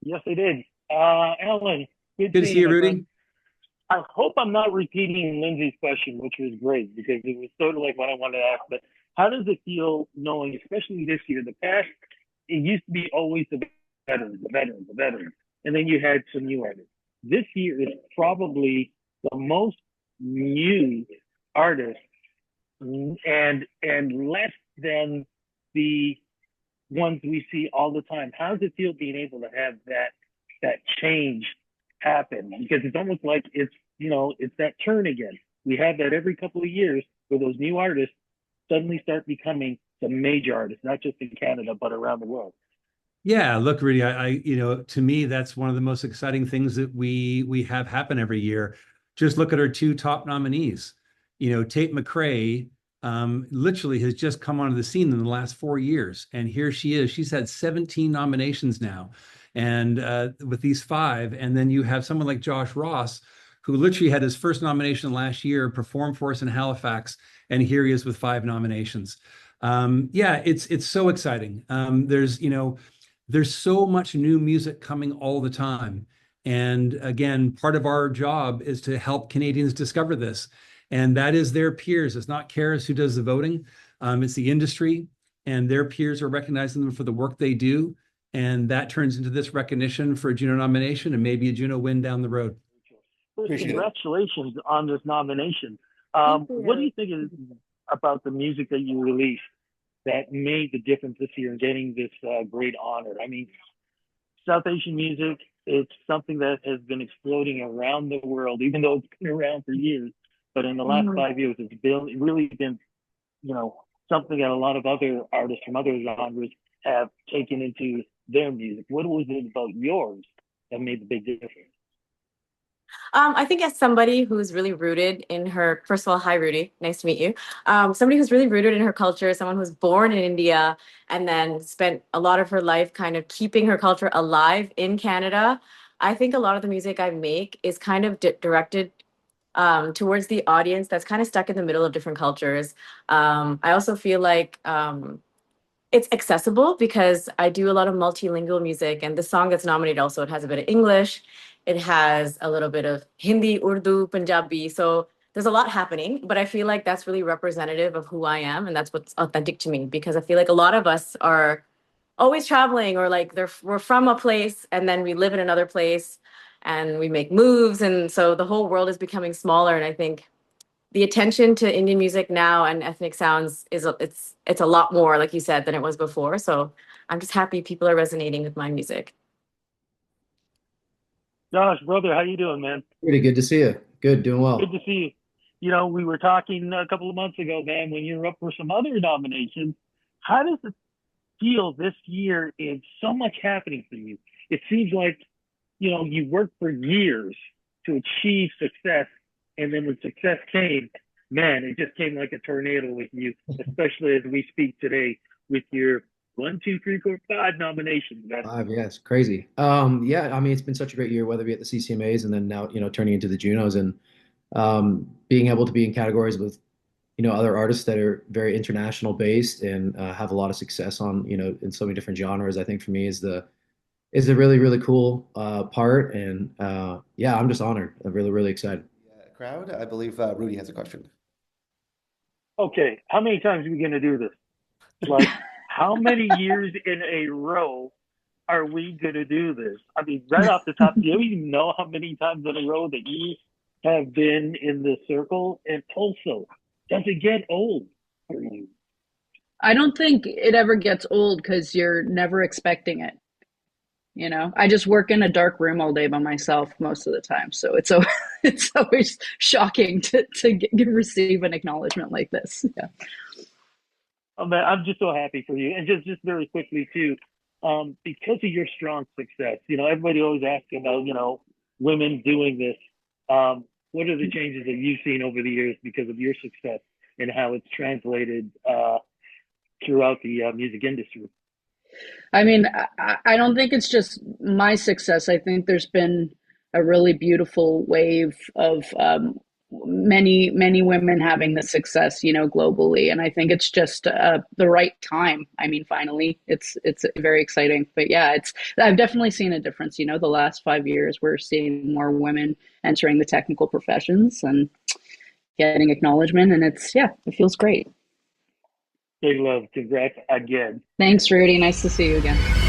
Yes, I did. Allan, good Good to seeing see you, you, my Rudy. friend. I hope I'm not repeating Lindsay's question, which was great because it was sort of like what I wanted to ask. But how does it feel knowing, especially this year, the past, it used to be always the veterans, the veterans, the veterans, and then you had some new artists. This year is probably the most new artists and less than the ones we see all the time. How does it feel being able to have that change happen? Because it's almost like it's that turn again. We have that every couple of years where those new artists suddenly start becoming some major artists, not just in Canada but around the world. Yeah, look, Rudy, to me, that's one of the most exciting things that we have happen every year. Just look at our two top nominees. Tate McRae, literally has just come onto the scene in the last 4 years, and here she is. She's had 17 nominations now, and with these five, and then you have someone like Josh Ross, who literally had his first nomination last year, performed for us in Halifax, and here he is with five nominations. Yeah, it's so exciting. There's so much new music coming all the time. And again, part of our job is to help Canadians discover this. And that is their peers. It's not Karis who does the voting, it's the industry, and their peers are recognizing them for the work they do. And that turns into this recognition for a Juno nomination and maybe a Juno win down the road. First, Appreciate it. congratulations on this nomination. Thank What do you. you think is about the music that you released that made the difference this year in getting this great honor? I mean, South Asian music, it's something that has been exploding around the world, even though it's been around for years. But in the last Mhm. 5 years, really been, something that a lot of other artists from other genres have taken into their music. What was it about yours that made the big difference? I think as somebody who's really rooted in her, first of all, hi Rudy, nice to meet you. Somebody who's really rooted in her culture, someone who's born in India and then spent a lot of her life kind of keeping her culture alive in Canada. I think a lot of the music I make is kind of directed towards the audience that's kind of stuck in the middle of different cultures. I also feel like it's accessible because I do a lot of multilingual music, and the song that's nominated also it has a bit of English, it has a little bit of Hindi, Urdu, Punjabi. So there's a lot happening, but I feel like that's really representative of who I am, and that's what's authentic to me because I feel like a lot of us are always traveling or like we're from a place and then we live in another place and we make moves, and so the whole world is becoming smaller. And I think the attention to Indian music now and ethnic sounds it's a lot more, like you said, than it was before. So I'm just happy people are resonating with my music. Josh, brother, how you doing, man? Pretty good to see you. Good, doing Good well. to see you. We were talking a couple of months ago, man, when you were up for some other nominations. How does it feel this year is so much happening for you? It seems like, you worked for years to achieve success. And then when success came, man, it just came like a tornado with you, especially as we speak today with your one, two, three, four, five nominations, man. Five, yes, crazy. Yeah, I mean, it's been such a great year, whether it be at the CCMAs and then now, turning into the Junos and being able to be in categories with, other artists that are very international based and have a lot of success on, in so many different genres. I think for me is the really, really cool part. And yeah, I'm just honored. I'm really, really excited. Crowd. I believe Rudy has a question. Okay, how many times are we going to do this? Like, how many years in a row are we going to do this? I mean, right off the top, do you even know how many times in a row that you have been in the circle? And also, does it get old for you? I don't think it ever gets old because you're never expecting it. I just work in a dark room all day by myself most of the time, so it's always shocking to receive an acknowledgement like this. Yeah. Oh, man, I'm just so happy for you. And just very quickly, too, because of your strong success, everybody always asks about, women doing this. What are the changes that you've seen over the years because of your success and how it's translated throughout the music industry? I mean, I don't think it's just my success. I think there's been a really beautiful wave of many women having the success, globally. And I think it's just the right time. I mean, finally, it's very exciting. But yeah, I've definitely seen a difference. The last 5 years, we're seeing more women entering the technical professions and getting acknowledgement. And it feels great. Big love. Congrats again. Thanks, Rudy. Nice to see you again.